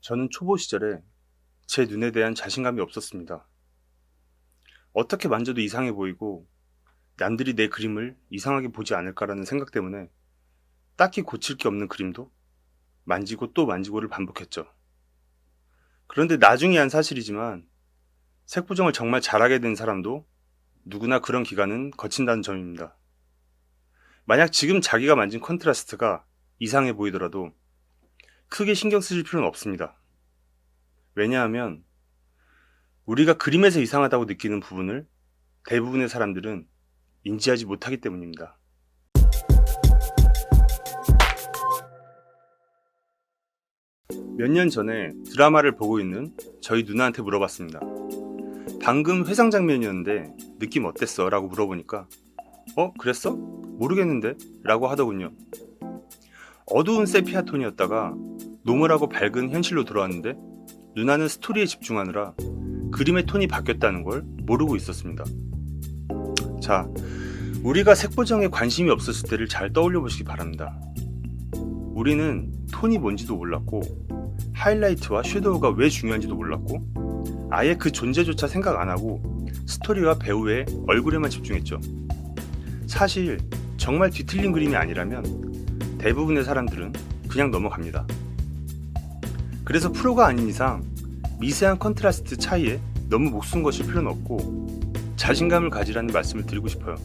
저는 초보 시절에 제 눈에 대한 자신감이 없었습니다. 어떻게 만져도 이상해 보이고 남들이 내 그림을 이상하게 보지 않을까라는 생각 때문에 딱히 고칠 게 없는 그림도 만지고 또 만지고를 반복했죠. 그런데 나중에 한 사실이지만 색보정을 정말 잘하게 된 사람도 누구나 그런 기간은 거친다는 점입니다. 만약 지금 자기가 만진 컨트라스트가 이상해 보이더라도 크게 신경 쓰실 필요는 없습니다. 왜냐하면 우리가 그림에서 이상하다고 느끼는 부분을 대부분의 사람들은 인지하지 못하기 때문입니다. 몇 년 전에 드라마를 보고 있는 저희 누나한테 물어봤습니다. 방금 회상 장면이었는데 느낌 어땠어? 라고 물어보니까 그랬어? 모르겠는데? 라고 하더군요. 어두운 세피아 톤이었다가 노멀하고 밝은 현실로 들어왔는데 누나는 스토리에 집중하느라 그림의 톤이 바뀌었다는 걸 모르고 있었습니다. 자, 우리가 색보정에 관심이 없었을 때를 잘 떠올려 보시기 바랍니다. 우리는 톤이 뭔지도 몰랐고 하이라이트와 섀도우가 왜 중요한지도 몰랐고 아예 그 존재조차 생각 안 하고 스토리와 배우의 얼굴에만 집중했죠. 사실 정말 뒤틀린 그림이 아니라면 대부분의 사람들은 그냥 넘어갑니다. 그래서 프로가 아닌 이상 미세한 컨트라스트 차이에 너무 목숨 거실 필요는 없고 자신감을 가지라는 말씀을 드리고 싶어요.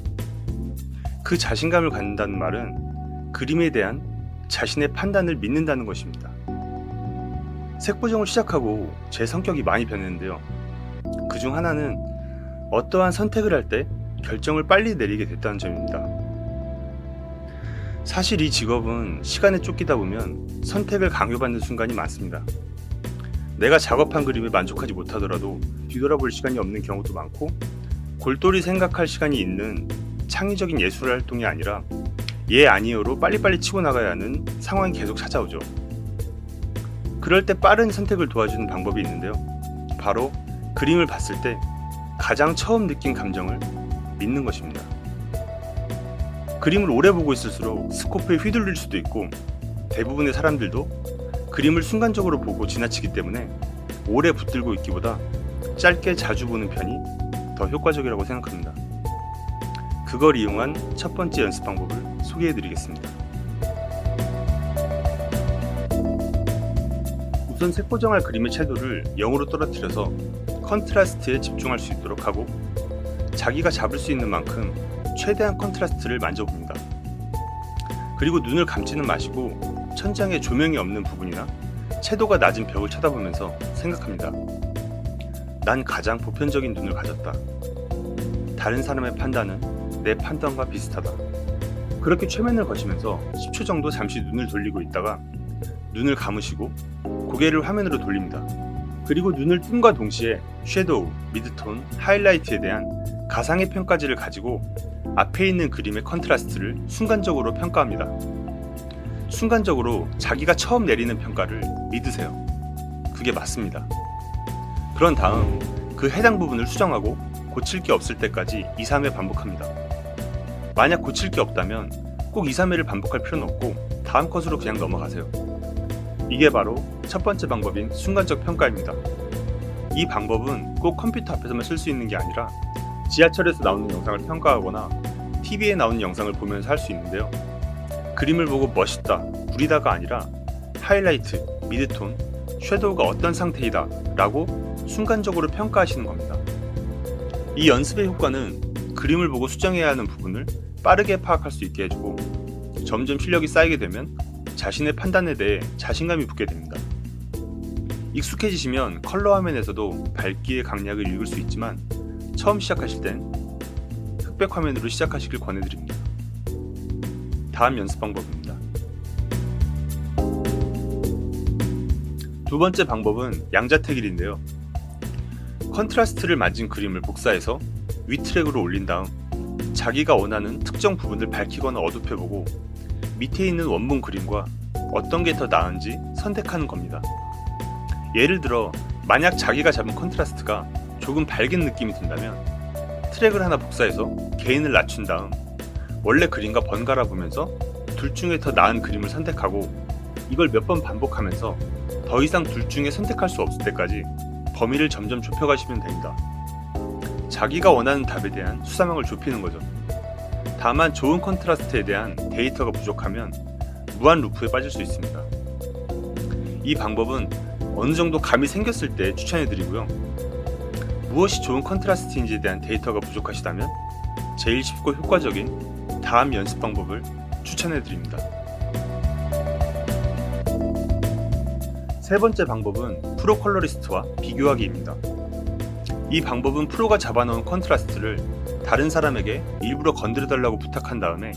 그 자신감을 갖는다는 말은 그림에 대한 자신의 판단을 믿는다는 것입니다. 색보정을 시작하고 제 성격이 많이 변했는데요. 그중 하나는 어떠한 선택을 할 때 결정을 빨리 내리게 됐다는 점입니다. 사실 이 직업은 시간에 쫓기다 보면 선택을 강요받는 순간이 많습니다. 내가 작업한 그림에 만족하지 못하더라도 뒤돌아볼 시간이 없는 경우도 많고 골똘히 생각할 시간이 있는 창의적인 예술 활동이 아니라 예 아니요로 빨리빨리 치고 나가야 하는 상황이 계속 찾아오죠. 그럴 때 빠른 선택을 도와주는 방법이 있는데요. 바로 그림을 봤을 때 가장 처음 느낀 감정을 믿는 것입니다. 그림을 오래 보고 있을수록 스코프에 휘둘릴 수도 있고 대부분의 사람들도 그림을 순간적으로 보고 지나치기 때문에 오래 붙들고 있기보다 짧게 자주 보는 편이 더 효과적이라고 생각합니다. 그걸 이용한 첫 번째 연습 방법을 소개해 드리겠습니다. 우선 색보정할 그림의 채도를 0으로 떨어뜨려서 컨트라스트에 집중할 수 있도록 하고 자기가 잡을 수 있는 만큼 최대한 컨트라스트를 만져봅니다. 그리고 눈을 감지는 마시고 천장에 조명이 없는 부분이나 채도가 낮은 벽을 쳐다보면서 생각합니다. 난 가장 보편적인 눈을 가졌다. 다른 사람의 판단은 내 판단과 비슷하다. 그렇게 최면을 거치면서 10초 정도 잠시 눈을 돌리고 있다가 눈을 감으시고 고개를 화면으로 돌립니다. 그리고 눈을 뜸과 동시에 섀도우, 미드톤, 하이라이트에 대한 가상의 평가지를 가지고 앞에 있는 그림의 컨트라스트를 순간적으로 평가합니다. 순간적으로 자기가 처음 내리는 평가를 믿으세요. 그게 맞습니다. 그런 다음 그 해당 부분을 수정하고 고칠 게 없을 때까지 2, 3회 반복합니다. 만약 고칠 게 없다면 꼭 2, 3회를 반복할 필요는 없고 다음 컷으로 그냥 넘어가세요. 이게 바로 첫 번째 방법인 순간적 평가입니다. 이 방법은 꼭 컴퓨터 앞에서만 쓸 수 있는 게 아니라 지하철에서 나오는 영상을 평가하거나 TV에 나오는 영상을 보면서 할 수 있는데요. 그림을 보고 멋있다, 구리다가 아니라 하이라이트, 미드톤, 섀도우가 어떤 상태이다 라고 순간적으로 평가하시는 겁니다. 이 연습의 효과는 그림을 보고 수정해야 하는 부분을 빠르게 파악할 수 있게 해주고 점점 실력이 쌓이게 되면 자신의 판단에 대해 자신감이 붙게 됩니다. 익숙해지시면 컬러 화면에서도 밝기의 강약을 읽을 수 있지만 처음 시작하실 땐 흑백 화면으로 시작하시길 권해드립니다. 다음 연습 방법입니다. 두 번째 방법은 양자택일인데요. 컨트라스트를 만진 그림을 복사해서 위 트랙으로 올린 다음 자기가 원하는 특정 부분을 밝히거나 어둡혀보고 밑에 있는 원본 그림과 어떤 게 더 나은지 선택하는 겁니다. 예를 들어 만약 자기가 잡은 컨트라스트가 조금 밝은 느낌이 든다면 트랙을 하나 복사해서 게인을 낮춘 다음 원래 그림과 번갈아 보면서 둘 중에 더 나은 그림을 선택하고 이걸 몇 번 반복하면서 더 더 이상 둘 중에 선택할 수 없을 때까지 범위를 점점 좁혀가시면 됩니다. 자기가 원하는 답에 대한 수사망을 좁히는 거죠. 다만 좋은 컨트라스트에 대한 데이터가 부족하면 무한 루프에 빠질 수 있습니다. 이 방법은 어느 정도 감이 생겼을 때 추천해드리고요. 무엇이 좋은 컨트라스트인지에 대한 데이터가 부족하시다면 제일 쉽고 효과적인 다음 연습 방법을 추천해드립니다. 세 번째 방법은 프로 컬러리스트와 비교하기입니다. 이 방법은 프로가 잡아놓은 컨트라스트를 다른 사람에게 일부러 건드려달라고 부탁한 다음에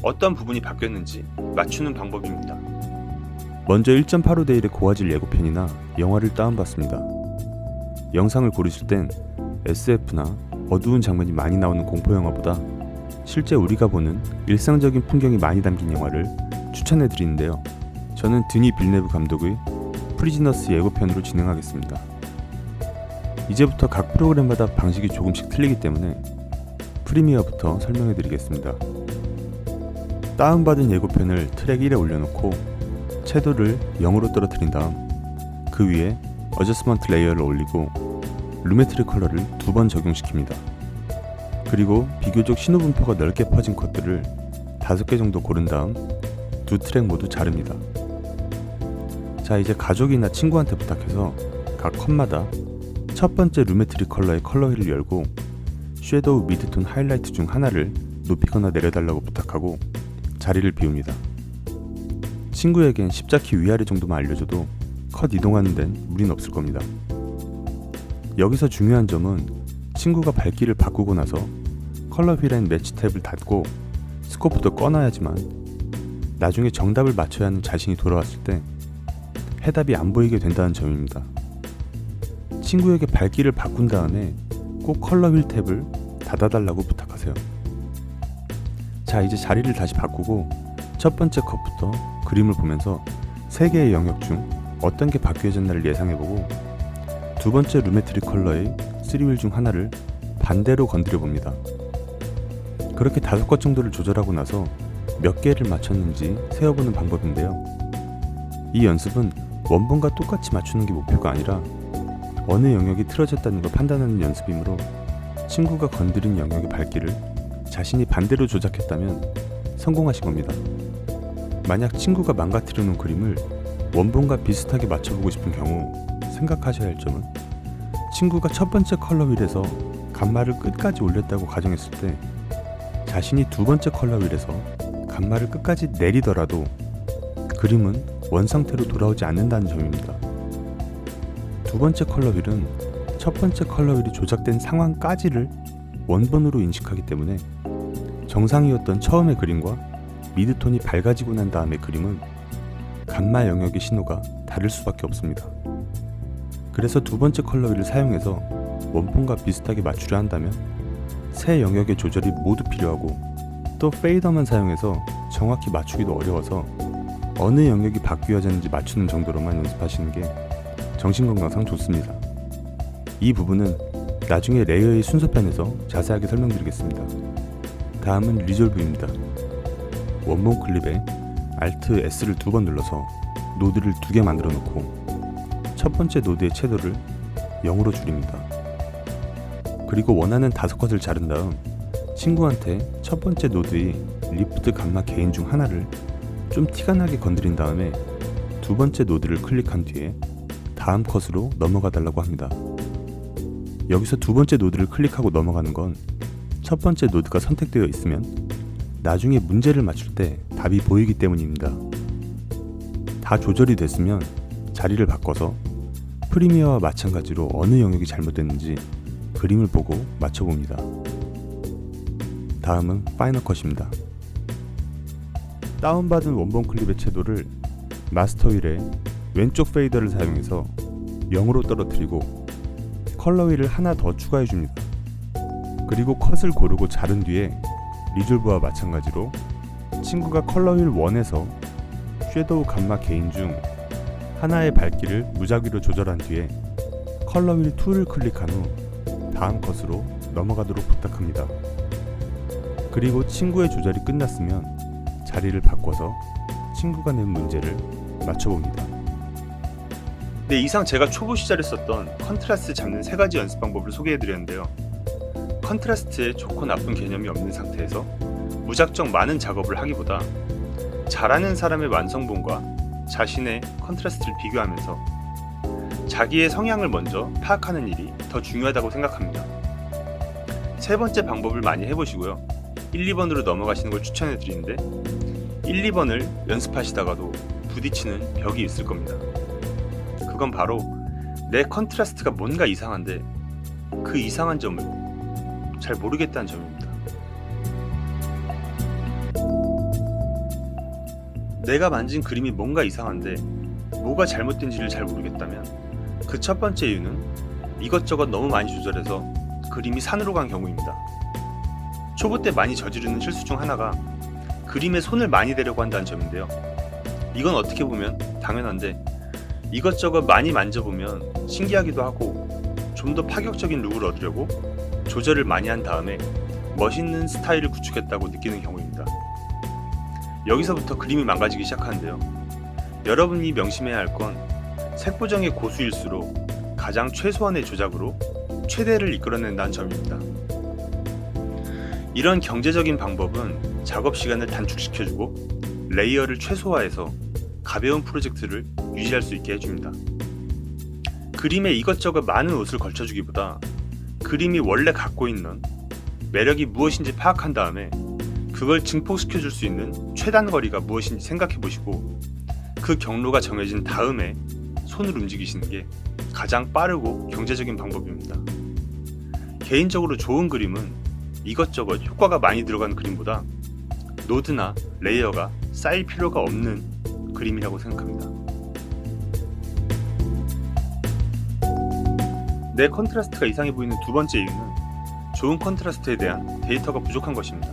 어떤 부분이 바뀌었는지 맞추는 방법입니다. 먼저 1.85대1의 고화질 예고편이나 영화를 다운받습니다. 영상을 고르실 땐 SF나 어두운 장면이 많이 나오는 공포영화보다 실제 우리가 보는 일상적인 풍경이 많이 담긴 영화를 추천해드리는데요. 저는 드니 빌네브 감독의 프리즈너스 예고편으로 진행하겠습니다. 이제부터 각 프로그램마다 방식이 조금씩 틀리기 때문에 프리미어부터 설명해드리겠습니다. 다운받은 예고편을 트랙 1에 올려놓고 채도를 0으로 떨어뜨린 다음 그 위에 어저스먼트 레이어를 올리고 루메트리 컬러를 2번 적용시킵니다. 그리고 비교적 신호분포가 넓게 퍼진 컷들을 5개 정도 고른 다음 두 트랙 모두 자릅니다. 자, 이제 가족이나 친구한테 부탁해서 각 컷마다 첫 번째 루메트리 컬러의 컬러 휠을 열고 섀도우 미드톤 하이라이트 중 하나를 높이거나 내려달라고 부탁하고 자리를 비웁니다. 친구에겐 십자키 위아래 정도만 알려줘도 컷 이동하는 데는 무리는 없을 겁니다. 여기서 중요한 점은 친구가 밝기를 바꾸고 나서 컬러 휠 앤 매치 탭을 닫고 스코프도 꺼놔야지만 나중에 정답을 맞춰야 하는 자신이 돌아왔을 때 해답이 안 보이게 된다는 점입니다. 친구에게 밝기를 바꾼 다음에 꼭 컬러 휠 탭을 닫아달라고 부탁하세요. 자, 이제 자리를 다시 바꾸고 첫 번째 컷부터 그림을 보면서 3개의 영역 중 어떤 게 바뀌어졌나를 예상해보고 두 번째 루메트리 컬러의 3휠 중 하나를 반대로 건드려 봅니다. 그렇게 5컷 정도를 조절하고 나서 몇 개를 맞췄는지 세어보는 방법인데요. 이 연습은 원본과 똑같이 맞추는 게 목표가 아니라 어느 영역이 틀어졌다는 걸 판단하는 연습이므로 친구가 건드린 영역의 밝기를 자신이 반대로 조작했다면 성공하신 겁니다. 만약 친구가 망가뜨려 놓은 그림을 원본과 비슷하게 맞춰보고 싶은 경우 생각하셔야 할 점은 친구가 첫 번째 컬러 휠에서 감마를 끝까지 올렸다고 가정했을 때 자신이 두 번째 컬러 휠에서 감마를 끝까지 내리더라도 그림은 원상태로 돌아오지 않는다는 점입니다. 두 번째 컬러 휠은 첫 번째 컬러 휠이 조작된 상황까지를 원본으로 인식하기 때문에 정상이었던 처음의 그림과 미드톤이 밝아지고 난 다음의 그림은 감마 영역의 신호가 다를 수밖에 없습니다. 그래서 두 번째 컬러 휠을 사용해서 원본과 비슷하게 맞추려 한다면 세 영역의 조절이 모두 필요하고 또 페이더만 사용해서 정확히 맞추기도 어려워서 어느 영역이 바뀌어졌는지 맞추는 정도로만 연습하시는 게 정신건강상 좋습니다. 이 부분은 나중에 레이어의 순서편에서 자세하게 설명드리겠습니다. 다음은 리졸브입니다. 원본 클립에 Alt S를 2번 눌러서 노드를 2개 만들어 놓고 첫 번째 노드의 채도를 0으로 줄입니다. 그리고 원하는 5컷을 자른 다음 친구한테 첫 번째 노드의 리프트 감마 게인 중 하나를 좀 티가 나게 건드린 다음에 두 번째 노드를 클릭한 뒤에 다음 컷으로 넘어가 달라고 합니다. 여기서 두 번째 노드를 클릭하고 넘어가는 건 첫 번째 노드가 선택되어 있으면 나중에 문제를 맞출 때 답이 보이기 때문입니다. 다 조절이 됐으면 자리를 바꿔서 프리미어와 마찬가지로 어느 영역이 잘못됐는지 그림을 보고 맞춰봅니다. 다음은 파이널 컷입니다. 다운받은 원본 클립의 채도를 마스터 휠의 왼쪽 페이더를 사용해서 0으로 떨어뜨리고 컬러 휠을 하나 더 추가해줍니다. 그리고 컷을 고르고 자른 뒤에 리졸브와 마찬가지로 친구가 컬러 휠 1에서 섀도우 감마 게인 중 하나의 밝기를 무작위로 조절한 뒤에 컬러 휠 2를 클릭한 후 다음 컷으로 넘어가도록 부탁합니다. 그리고 친구의 조절이 끝났으면 자리를 바꿔서 친구가 낸 문제를 맞춰봅니다. 네, 이상 제가 초보 시절에 썼던 컨트라스트 잡는 3가지 연습 방법을 소개해드렸는데요. 컨트라스트에 좋고 나쁜 개념이 없는 상태에서 무작정 많은 작업을 하기보다 잘하는 사람의 완성본과 자신의 컨트라스트를 비교하면서 자기의 성향을 먼저 파악하는 일이 더 중요하다고 생각합니다. 3번째 방법을 많이 해보시고요. 1, 2번으로 넘어가시는 걸 추천해드리는데 1, 2번을 연습하시다가도 부딪히는 벽이 있을 겁니다. 그건 바로 내 컨트라스트가 뭔가 이상한데 그 이상한 점을 잘 모르겠다는 점입니다. 내가 만진 그림이 뭔가 이상한데 뭐가 잘못된지를 잘 모르겠다면 그 첫 번째 이유는 이것저것 너무 많이 조절해서 그림이 산으로 간 경우입니다. 초보 때 많이 저지르는 실수 중 하나가 그림에 손을 많이 대려고 한다는 점인데요. 이건 어떻게 보면 당연한데 이것저것 많이 만져보면 신기하기도 하고 좀 더 파격적인 룩을 얻으려고 조절을 많이 한 다음에 멋있는 스타일을 구축했다고 느끼는 경우입니다. 여기서부터 그림이 망가지기 시작하는데요. 여러분이 명심해야 할 건 색보정의 고수일수록 가장 최소한의 조작으로 최대를 이끌어낸다는 점입니다. 이런 경제적인 방법은 작업 시간을 단축시켜주고 레이어를 최소화해서 가벼운 프로젝트를 유지할 수 있게 해줍니다. 그림에 이것저것 많은 옷을 걸쳐주기보다 그림이 원래 갖고 있는 매력이 무엇인지 파악한 다음에 그걸 증폭시켜줄 수 있는 최단 거리가 무엇인지 생각해보시고 그 경로가 정해진 다음에 손을 움직이시는 게 가장 빠르고 경제적인 방법입니다. 개인적으로 좋은 그림은 이것저것 효과가 많이 들어간 그림보다 노드나 레이어가 쌓일 필요가 없는 그림이라고 생각합니다. 내 컨트라스트가 이상해 보이는 두 번째 이유는 좋은 컨트라스트에 대한 데이터가 부족한 것입니다.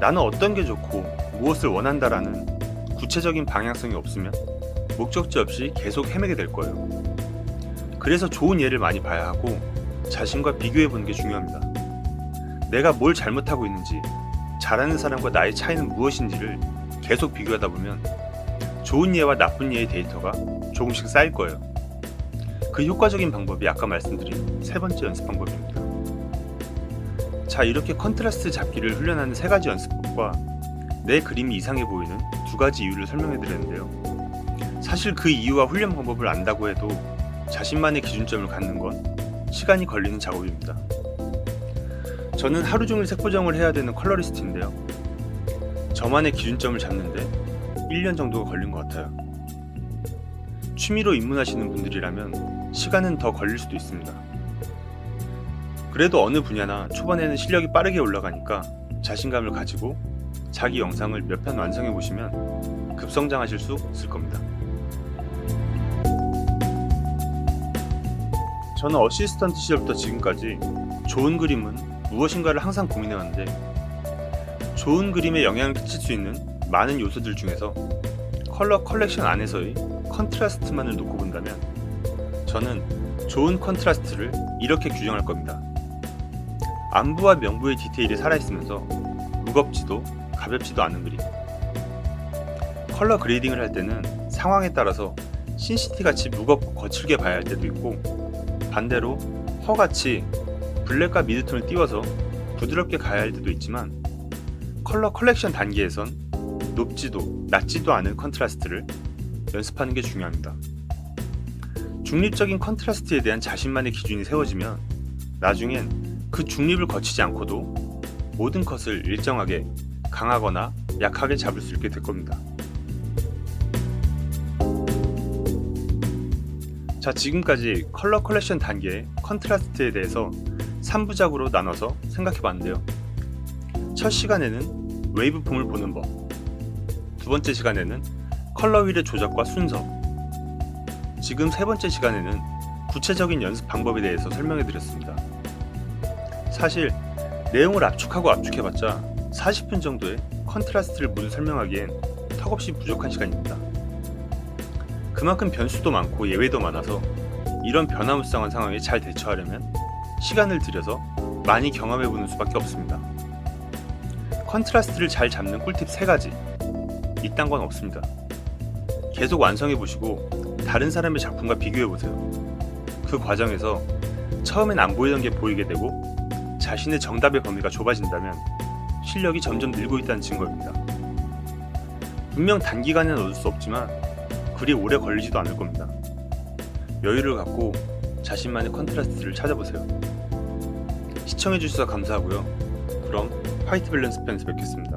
나는 어떤 게 좋고 무엇을 원한다라는 구체적인 방향성이 없으면 목적지 없이 계속 헤매게 될 거예요. 그래서 좋은 예를 많이 봐야 하고 자신과 비교해보는 게 중요합니다. 내가 뭘 잘못하고 있는지, 잘하는 사람과 나의 차이는 무엇인지를 계속 비교하다 보면 좋은 예와 나쁜 예의 데이터가 조금씩 쌓일 거예요. 그 효과적인 방법이 아까 말씀드린 3번째 연습 방법입니다. 자, 이렇게 컨트라스트 잡기를 훈련하는 3가지 연습법과 내 그림이 이상해 보이는 2가지 이유를 설명해 드렸는데요. 사실 그 이유와 훈련 방법을 안다고 해도 자신만의 기준점을 갖는 건 시간이 걸리는 작업입니다. 저는 하루 종일 색보정을 해야 되는 컬러리스트인데요. 저만의 기준점을 잡는데 1년 정도가 걸린 것 같아요. 취미로 입문하시는 분들이라면 시간은 더 걸릴 수도 있습니다. 그래도 어느 분야나 초반에는 실력이 빠르게 올라가니까 자신감을 가지고 자기 영상을 몇 편 완성해 보시면 급성장하실 수 있을 겁니다. 저는 어시스턴트 시절부터 지금까지 좋은 그림은 무엇인가를 항상 고민해왔는데 좋은 그림에 영향을 끼칠 수 있는 많은 요소들 중에서 컬러 컬렉션 안에서의 컨트라스트만을 놓고 본다면 저는 좋은 컨트라스트를 이렇게 규정할 겁니다. 안부와 명부의 디테일이 살아있으면서 무겁지도 가볍지도 않은 그림. 컬러 그레이딩을 할 때는 상황에 따라서 신시티같이 무겁고 거칠게 봐야 할 때도 있고 반대로 허같이 블랙과 미드톤을 띄워서 부드럽게 가야 할 때도 있지만 컬러 컬렉션 단계에선 높지도 낮지도 않은 컨트라스트를 연습하는 게 중요합니다. 중립적인 컨트라스트에 대한 자신만의 기준이 세워지면 나중엔 그 중립을 거치지 않고도 모든 컷을 일정하게 강하거나 약하게 잡을 수 있게 될 겁니다. 자, 지금까지 컬러 컬렉션 단계의 컨트라스트에 대해서 3부작으로 나눠서 생각해 봤는데요. 첫 시간에는 웨이브폼을 보는 법, 두 번째 시간에는 컬러 휠의 조작과 순서, 지금 세 번째 시간에는 구체적인 연습 방법에 대해서 설명해 드렸습니다. 사실 내용을 압축하고 압축해봤자 40분 정도의 컨트라스트를 모두 설명하기엔 턱없이 부족한 시간입니다. 그만큼 변수도 많고 예외도 많아서 이런 변화무쌍한 상황에 잘 대처하려면 시간을 들여서 많이 경험해보는 수밖에 없습니다. 컨트라스트를 잘 잡는 꿀팁 3가지, 이딴 건 없습니다. 계속 완성해보시고 다른 사람의 작품과 비교해보세요. 그 과정에서 처음엔 안 보이던 게 보이게 되고 자신의 정답의 범위가 좁아진다면 실력이 점점 늘고 있다는 증거입니다. 분명 단기간에는 얻을 수 없지만 그리 오래 걸리지도 않을 겁니다. 여유를 갖고 자신만의 컨트라스트를 찾아보세요. 시청해주셔서 감사하고요. 그럼 화이트 밸런스 편에서 뵙겠습니다.